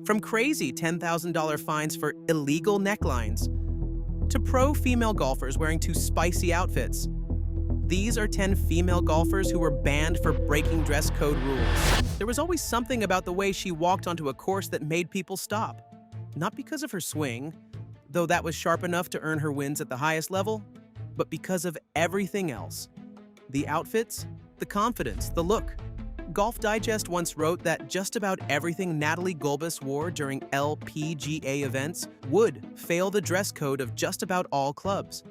From crazy $10,000 fines for illegal necklines to pro female golfers wearing too spicy outfits. These are 10 female golfers who were banned for breaking dress code rules. There was always something about the way she walked onto a course that made people stop. Not because of her swing, though that was sharp enough to earn her wins at the highest level, but because of everything else. The outfits, the confidence, the look. Golf Digest once wrote that just about everything Natalie Gulbis wore during LPGA events would fail the dress code of just about all clubs.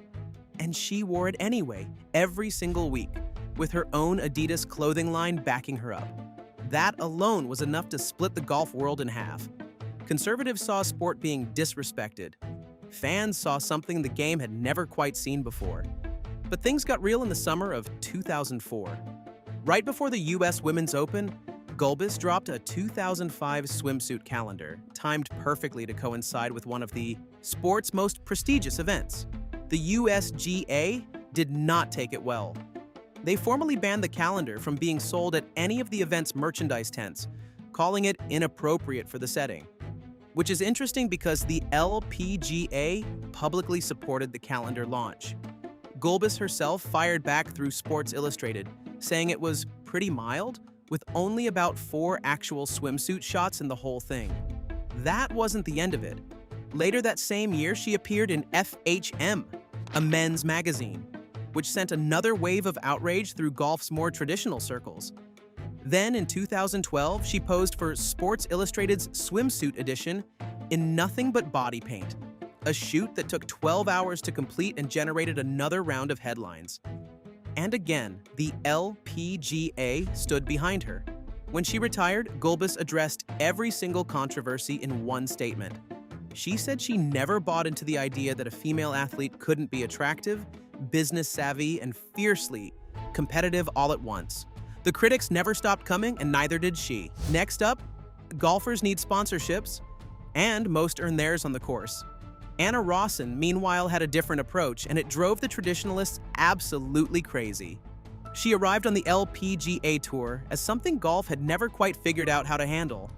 And she wore it anyway, every single week, with her own Adidas clothing line backing her up. That alone was enough to split the golf world in half. Conservatives saw sport being disrespected. Fans saw something the game had never quite seen before. But things got real in the summer of 2004. Right before the US Women's Open, Gulbis dropped a 2005 swimsuit calendar, timed perfectly to coincide with one of the sport's most prestigious events. The USGA did not take it well. They formally banned the calendar from being sold at any of the event's merchandise tents, calling it inappropriate for the setting. Which is interesting because the LPGA publicly supported the calendar launch. Gulbis herself fired back through Sports Illustrated, saying it was pretty mild, with only about 4 actual swimsuit shots in the whole thing. That wasn't the end of it. Later that same year, she appeared in FHM, a men's magazine, which sent another wave of outrage through golf's more traditional circles. Then in 2012, she posed for Sports Illustrated's swimsuit edition in nothing but body paint, a shoot that took 12 hours to complete and generated another round of headlines. And again, the LPGA stood behind her. When she retired, Gulbis addressed every single controversy in one statement. She said she never bought into the idea that a female athlete couldn't be attractive, business-savvy, and fiercely competitive all at once. The critics never stopped coming, and neither did she. Next up, golfers need sponsorships, and most earn theirs on the course. Rawson, meanwhile, had a different approach, and it drove the traditionalists absolutely crazy. She arrived on the LPGA Tour as something golf had never quite figured out how to handle.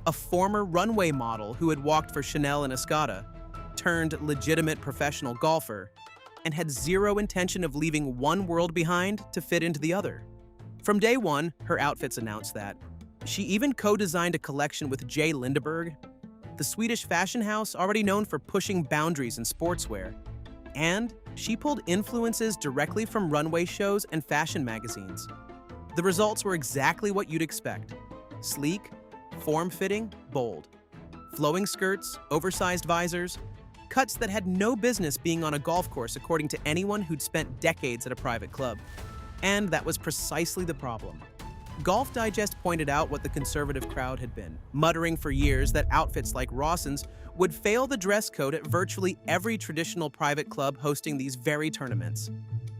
A former runway model who had walked for Chanel and Escada, turned legitimate professional golfer, and had zero intention of leaving one world behind to fit into the other. From day one, her outfits announced that. She even co-designed a collection with J. Lindeberg, the Swedish fashion house already known for pushing boundaries in sportswear. And she pulled influences directly from runway shows and fashion magazines. The results were exactly what you'd expect. Sleek, form-fitting, bold. Flowing skirts, oversized visors, cuts that had no business being on a golf course according to anyone who'd spent decades at a private club. And that was precisely the problem. Golf Digest pointed out what the conservative crowd had been, muttering for years that outfits like Rawson's would fail the dress code at virtually every traditional private club hosting these very tournaments.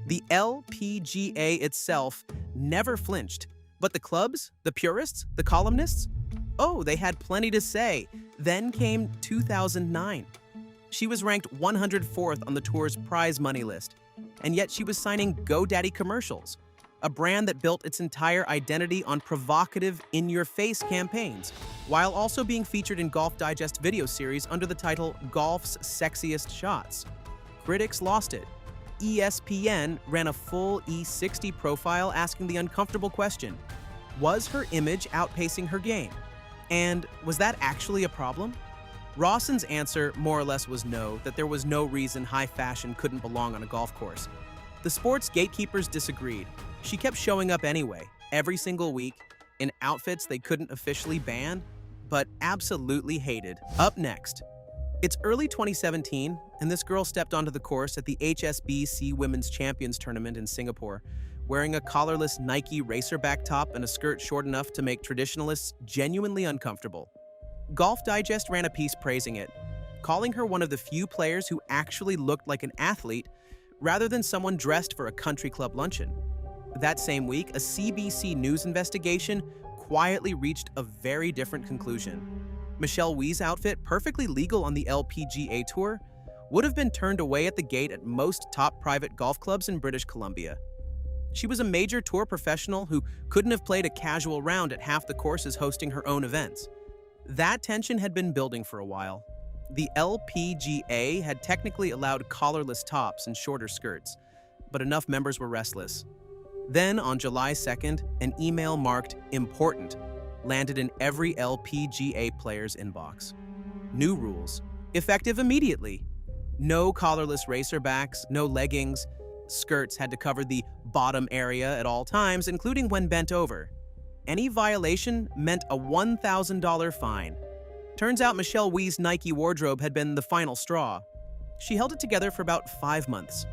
The LPGA itself never flinched, but the clubs, the purists, the columnists, oh, they had plenty to say. Then came 2009. She was ranked 104th on the tour's prize money list, and yet she was signing GoDaddy commercials, a brand that built its entire identity on provocative, in-your-face campaigns, while also being featured in Golf Digest video series under the title Golf's Sexiest Shots. Critics lost it. ESPN ran a full E60 profile asking the uncomfortable question, was her image outpacing her game? And was that actually a problem? Rawson's answer more or less was no, that there was no reason high fashion couldn't belong on a golf course. The sport's gatekeepers disagreed. She kept showing up anyway, every single week, in outfits they couldn't officially ban, but absolutely hated. Up next, it's early 2017, and this girl stepped onto the course at the HSBC Women's Champions Tournament in Singapore, wearing a collarless Nike racerback top and a skirt short enough to make traditionalists genuinely uncomfortable. Golf Digest ran a piece praising it, calling her one of the few players who actually looked like an athlete rather than someone dressed for a country club luncheon. That same week, a CBC News investigation quietly reached a very different conclusion. Michelle Wie's outfit, perfectly legal on the LPGA Tour, would have been turned away at the gate at most top private golf clubs in British Columbia. She was a major tour professional who couldn't have played a casual round at half the courses hosting her own events. That tension had been building for a while. The LPGA had technically allowed collarless tops and shorter skirts, but enough members were restless. Then, on July 2nd, an email marked "Important" landed in every LPGA player's inbox. New rules, effective immediately. No collarless racerbacks, no leggings. Skirts had to cover the bottom area at all times, including when bent over. Any violation meant a $1,000 fine. Turns out Michelle Wie's Nike wardrobe had been the final straw. She held it together for about 5 months.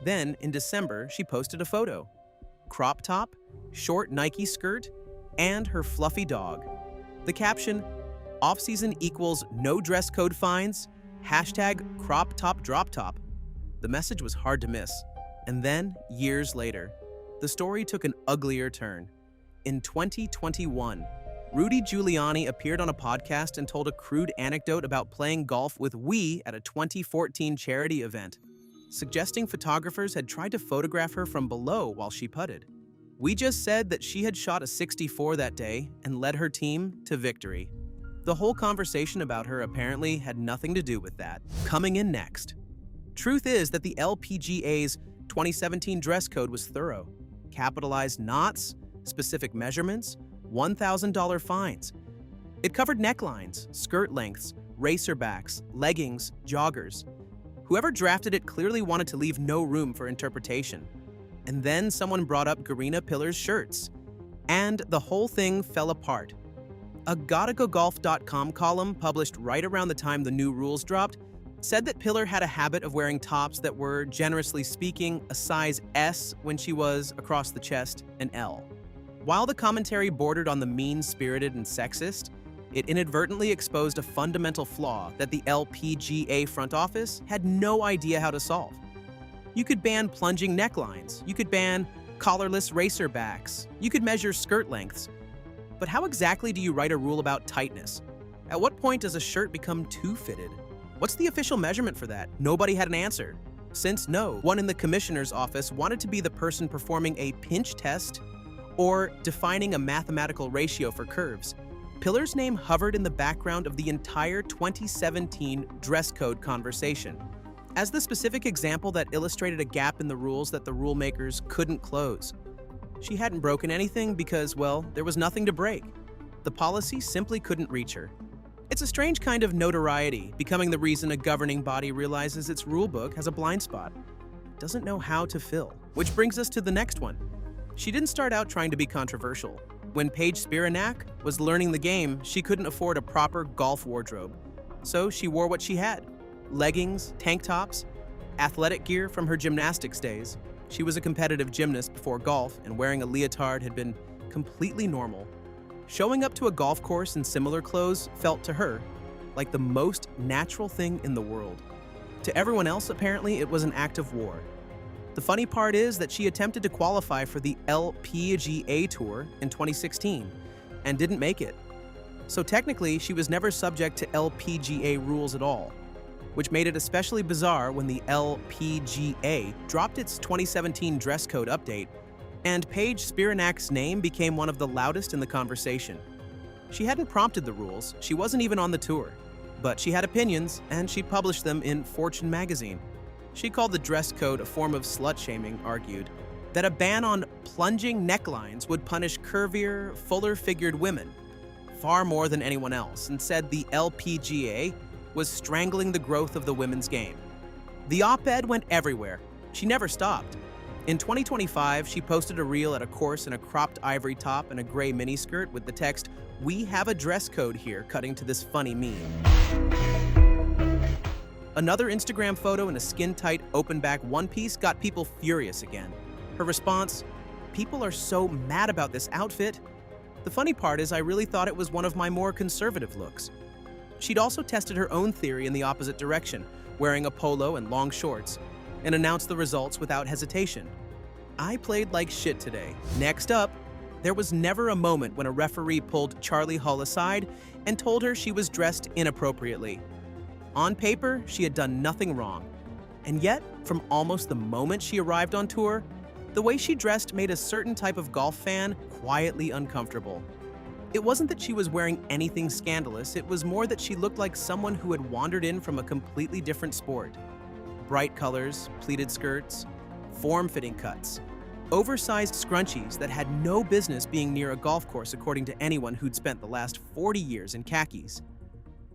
Then, in December, she posted a photo. Crop top, short Nike skirt, and her fluffy dog. The caption, "Off-season equals no dress code fines, #crop top drop top." The message was hard to miss. And then, years later, the story took an uglier turn. In 2021, Rudy Giuliani appeared on a podcast and told a crude anecdote about playing golf with Wie at a 2014 charity event, suggesting photographers had tried to photograph her from below while she putted. Wie just said that she had shot a 64 that day and led her team to victory. The whole conversation about her apparently had nothing to do with that. Coming in next. Truth is that the LPGA's 2017 dress code was thorough. Capitalized knots, specific measurements, $1,000 fines. It covered necklines, skirt lengths, racerbacks, leggings, joggers. Whoever drafted it clearly wanted to leave no room for interpretation. And then someone brought up Garina Pillar's shirts. And the whole thing fell apart. A GottaGoGolf.com column published right around the time the new rules dropped said that Pillar had a habit of wearing tops that were, generously speaking, a size S when she was, across the chest, an L. While the commentary bordered on the mean-spirited and sexist, it inadvertently exposed a fundamental flaw that the LPGA front office had no idea how to solve. You could ban plunging necklines, you could ban collarless racerbacks, you could measure skirt lengths. But how exactly do you write a rule about tightness? At what point does a shirt become too fitted? What's the official measurement for that? Nobody had an answer. Since no one in the commissioner's office wanted to be the person performing a pinch test or defining a mathematical ratio for curves, Pillar's name hovered in the background of the entire 2017 dress code conversation, as the specific example that illustrated a gap in the rules that the rulemakers couldn't close. She hadn't broken anything because, well, there was nothing to break. The policy simply couldn't reach her. It's a strange kind of notoriety, becoming the reason a governing body realizes its rulebook has a blind spot. It doesn't know how to fill. Which brings us to the next one. She didn't start out trying to be controversial. When Paige Spiranac was learning the game, she couldn't afford a proper golf wardrobe. So she wore what she had. Leggings, tank tops, athletic gear from her gymnastics days. She was a competitive gymnast before golf, and wearing a leotard had been completely normal. Showing up to a golf course in similar clothes felt to her like the most natural thing in the world. To everyone else, apparently, it was an act of war. The funny part is that she attempted to qualify for the LPGA Tour in 2016 and didn't make it. So technically, she was never subject to LPGA rules at all, which made it especially bizarre when the LPGA dropped its 2017 dress code update, and Paige Spiranac's name became one of the loudest in the conversation. She hadn't prompted the rules, she wasn't even on the tour, but she had opinions, and she published them in Fortune magazine. She called the dress code a form of slut-shaming, argued that a ban on plunging necklines would punish curvier, fuller-figured women far more than anyone else, and said the LPGA was strangling the growth of the women's game. The op-ed went everywhere. She never stopped. In 2025, she posted a reel at a course in a cropped ivory top and a gray miniskirt with the text, "We have a dress code here," cutting to this funny meme. Another Instagram photo in a skin-tight, open-back one-piece got people furious again. Her response, "People are so mad about this outfit. The funny part is I really thought it was one of my more conservative looks." She'd also tested her own theory in the opposite direction, wearing a polo and long shorts, and announced the results without hesitation. "I played like shit today." Next up, there was never a moment when a referee pulled Charley Hull aside and told her she was dressed inappropriately. On paper, she had done nothing wrong. And yet, from almost the moment she arrived on tour, the way she dressed made a certain type of golf fan quietly uncomfortable. It wasn't that she was wearing anything scandalous, it was more that she looked like someone who had wandered in from a completely different sport. Bright colors, pleated skirts, form-fitting cuts, oversized scrunchies that had no business being near a golf course according to anyone who'd spent the last 40 years in khakis.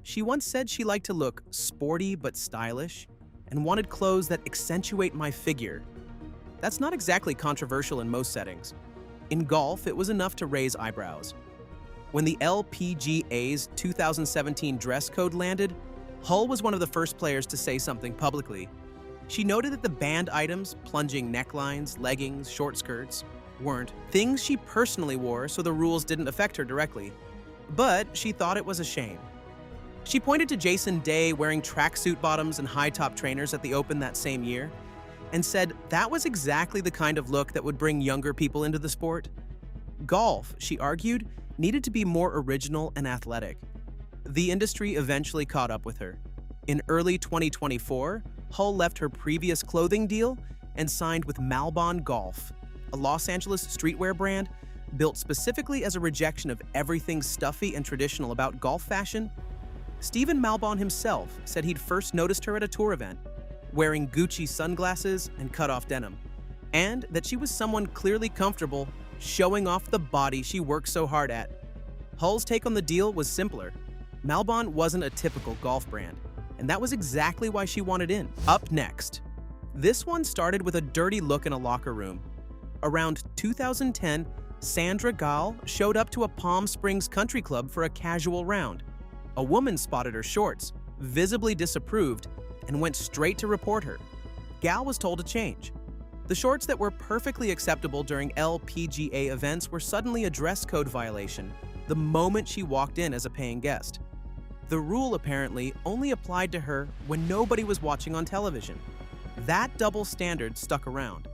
She once said she liked to look sporty but stylish and wanted clothes that accentuate my figure. That's not exactly controversial in most settings. In golf, it was enough to raise eyebrows. When the LPGA's 2017 dress code landed, Hull was one of the first players to say something publicly. She noted that the banned items, plunging necklines, leggings, short skirts, weren't things she personally wore, so the rules didn't affect her directly. But she thought it was a shame. She pointed to Jason Day wearing tracksuit bottoms and high-top trainers at the Open that same year, and said that was exactly the kind of look that would bring younger people into the sport. Golf, she argued, needed to be more original and athletic. The industry eventually caught up with her. In early 2024, Hull left her previous clothing deal and signed with Malbon Golf, a Los Angeles streetwear brand built specifically as a rejection of everything stuffy and traditional about golf fashion. Stephen Malbon himself said he'd first noticed her at a tour event, wearing Gucci sunglasses and cut-off denim, and that she was someone clearly comfortable showing off the body she worked so hard at. Hull's take on the deal was simpler. Malbon wasn't a typical golf brand, and that was exactly why she wanted in. Up next, this one started with a dirty look in a locker room. Around 2010, Sandra Gal showed up to a Palm Springs country club for a casual round. A woman spotted her shorts, visibly disapproved, and went straight to report her. Gal was told to change. The shorts that were perfectly acceptable during LPGA events were suddenly a dress code violation the moment she walked in as a paying guest. The rule apparently only applied to her when nobody was watching on television. That double standard stuck around.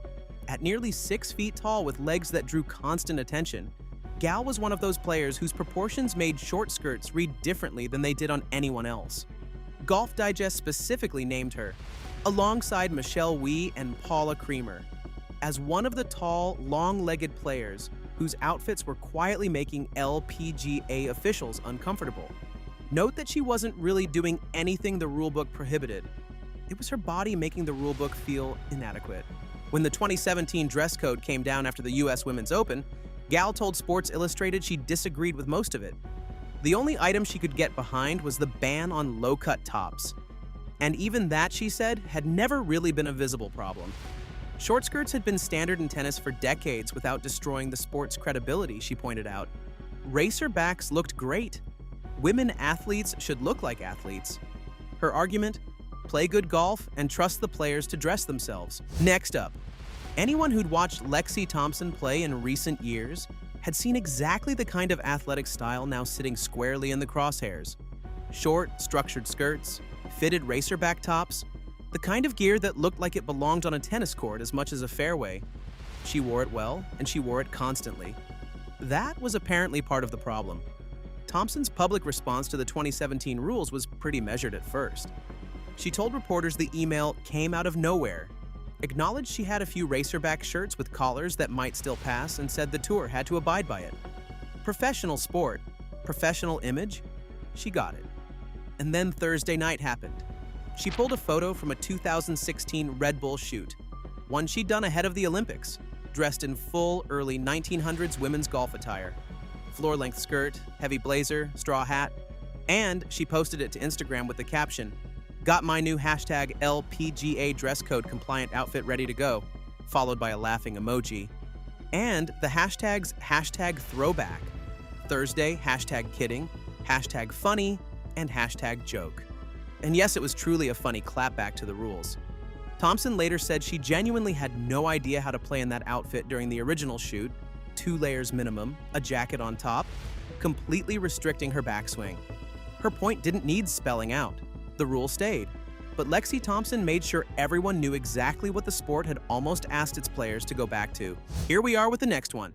At nearly 6 feet tall with legs that drew constant attention, Gal was one of those players whose proportions made short skirts read differently than they did on anyone else. Golf Digest specifically named her, alongside Michelle Wie and Paula Creamer, as one of the tall, long-legged players whose outfits were quietly making LPGA officials uncomfortable. Note that she wasn't really doing anything the rulebook prohibited. It was her body making the rulebook feel inadequate. When the 2017 dress code came down after the US Women's Open, Gal told Sports Illustrated she disagreed with most of it. The only item she could get behind was the ban on low-cut tops. And even that, she said, had never really been a visible problem. Short skirts had been standard in tennis for decades without destroying the sport's credibility, she pointed out. Racerbacks looked great. Women athletes should look like athletes. Her argument? Play good golf and trust the players to dress themselves. Next up, anyone who'd watched Lexi Thompson play in recent years had seen exactly the kind of athletic style now sitting squarely in the crosshairs. Short, structured skirts, fitted racerback tops, the kind of gear that looked like it belonged on a tennis court as much as a fairway. She wore it well, and she wore it constantly. That was apparently part of the problem. Thompson's public response to the 2017 rules was pretty measured at first. She told reporters the email came out of nowhere, acknowledged she had a few racerback shirts with collars that might still pass, and said the tour had to abide by it. Professional sport, professional image, she got it. And then Thursday night happened. She pulled a photo from a 2016 Red Bull shoot, one she'd done ahead of the Olympics, dressed in full early 1900s women's golf attire. Floor-length skirt, heavy blazer, straw hat, and she posted it to Instagram with the caption, "Got my new hashtag LPGA dress code compliant outfit ready to go," followed by a laughing emoji, and the hashtags hashtag throwback, Thursday hashtag kidding, hashtag funny, and hashtag joke. And yes, it was truly a funny clapback to the rules. Thompson later said she genuinely had no idea how to play in that outfit during the original shoot, 2 layers minimum, a jacket on top, completely restricting her backswing. Her point didn't need spelling out. The rule stayed. But Lexi Thompson made sure everyone knew exactly what the sport had almost asked its players to go back to. Here we are with the next one.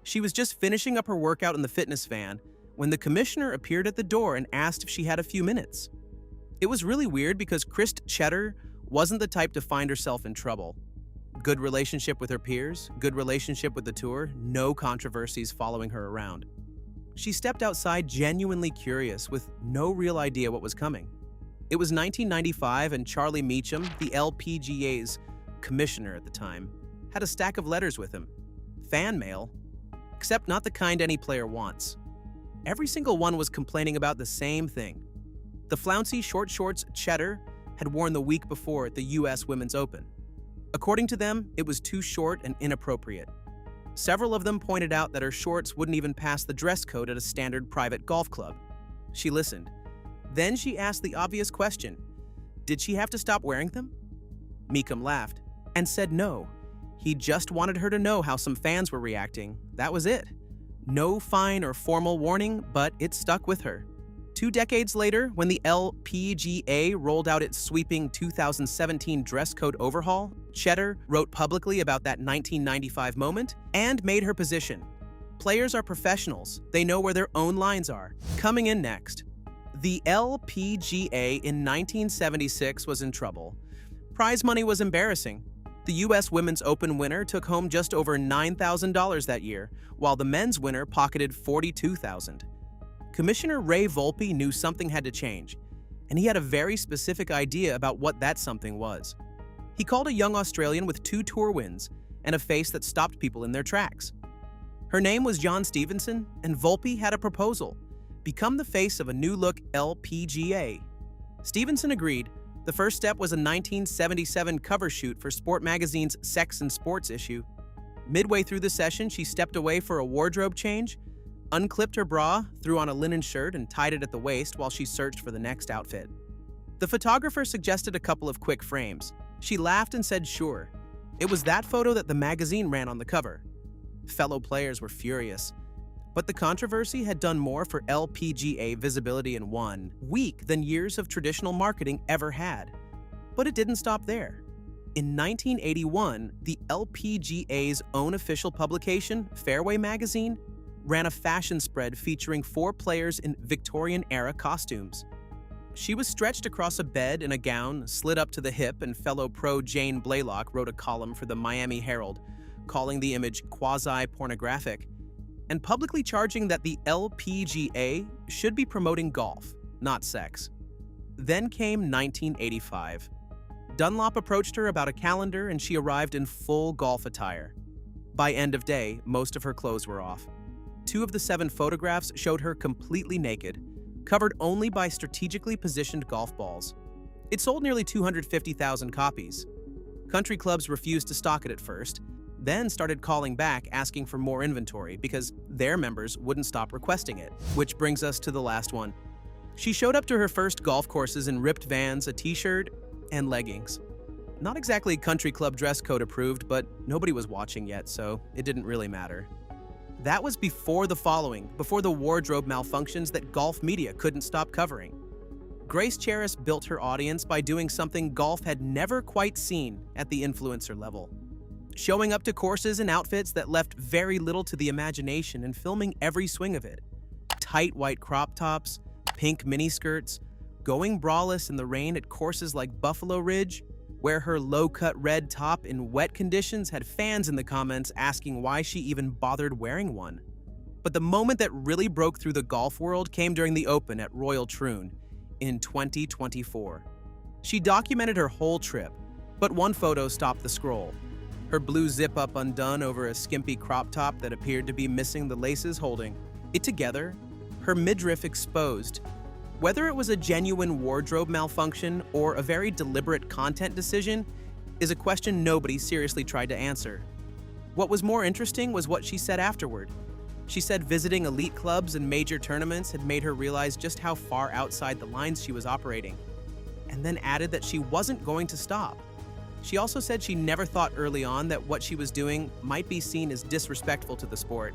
She was just finishing up her workout in the fitness van when the commissioner appeared at the door and asked if she had a few minutes. It was really weird because Kristy Cheddar wasn't the type to find herself in trouble. Good relationship with her peers, good relationship with the tour, no controversies following her around. She stepped outside genuinely curious with no real idea what was coming. It was 1995 and Charlie Meacham, the LPGA's commissioner at the time, had a stack of letters with him. Fan mail, except not the kind any player wants. Every single one was complaining about the same thing. The flouncy short shorts Cheddar had worn the week before at the US Women's Open. According to them, it was too short and inappropriate. Several of them pointed out that her shorts wouldn't even pass the dress code at a standard private golf club. She listened. Then she asked the obvious question, did she have to stop wearing them? Meacham laughed and said no. He just wanted her to know how some fans were reacting. That was it. No fine or formal warning, but it stuck with her. 2 decades later, when the LPGA rolled out its sweeping 2017 dress code overhaul, Cheddar wrote publicly about that 1995 moment and made her position. Players are professionals. They know where their own lines are. Coming in next. The LPGA in 1976 was in trouble. Prize money was embarrassing. The US Women's Open winner took home just over $9,000 that year, while the men's winner pocketed $42,000. Commissioner Ray Volpe knew something had to change, and he had a very specific idea about what that something was. He called a young Australian with 2 tour wins and a face that stopped people in their tracks. Her name was John Stephenson, and Volpe had a proposal: become the face of a new-look LPGA. Stephenson agreed. The first step was a 1977 cover shoot for Sport magazine's Sex and Sports issue. Midway through the session, she stepped away for a wardrobe change, unclipped her bra, threw on a linen shirt, and tied it at the waist while she searched for the next outfit. The photographer suggested a couple of quick frames. She laughed and said sure. It was that photo that the magazine ran on the cover. Fellow players were furious. But the controversy had done more for LPGA visibility in 1 week than years of traditional marketing ever had. But it didn't stop there. In 1981, the LPGA's own official publication, Fairway Magazine, ran a fashion spread featuring 4 players in Victorian-era costumes. She was stretched across a bed in a gown, slid up to the hip, and fellow pro Jane Blaylock wrote a column for the Miami Herald, calling the image quasi-pornographic, and publicly charging that the LPGA should be promoting golf, not sex. Then came 1985. Dunlop approached her about a calendar and she arrived in full golf attire. By end of day, most of her clothes were off. 2 of the 7 photographs showed her completely naked, covered only by strategically positioned golf balls. It sold nearly 250,000 copies. Country clubs refused to stock it at first, then started calling back asking for more inventory because their members wouldn't stop requesting it. Which brings us to the last one. She showed up to her first golf courses in ripped Vans, a t-shirt, and leggings. Not exactly country club dress code approved, but nobody was watching yet, so it didn't really matter. That was before the following, before the wardrobe malfunctions that golf media couldn't stop covering. Grace Charis built her audience by doing something golf had never quite seen at the influencer level. Showing up to courses in outfits that left very little to the imagination and filming every swing of it. Tight white crop tops, pink miniskirts, going braless in the rain at courses like Buffalo Ridge, where her low-cut red top in wet conditions had fans in the comments asking why she even bothered wearing one. But the moment that really broke through the golf world came during the Open at Royal Troon in 2024. She documented her whole trip, but one photo stopped the scroll. Her blue zip-up undone over a skimpy crop top that appeared to be missing the laces holding it together, her midriff exposed. Whether it was a genuine wardrobe malfunction or a very deliberate content decision is a question nobody seriously tried to answer. What was more interesting was what she said afterward. She said visiting elite clubs and major tournaments had made her realize just how far outside the lines she was operating, and then added that she wasn't going to stop. She also said she never thought early on that what she was doing might be seen as disrespectful to the sport,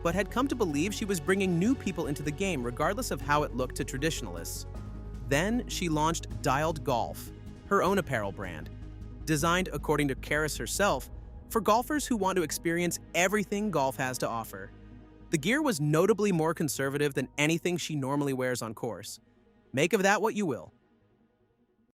but had come to believe she was bringing new people into the game regardless of how it looked to traditionalists. Then she launched Dialed Golf, her own apparel brand, designed, according to Charis herself, for golfers who want to experience everything golf has to offer. The gear was notably more conservative than anything she normally wears on course. Make of that what you will.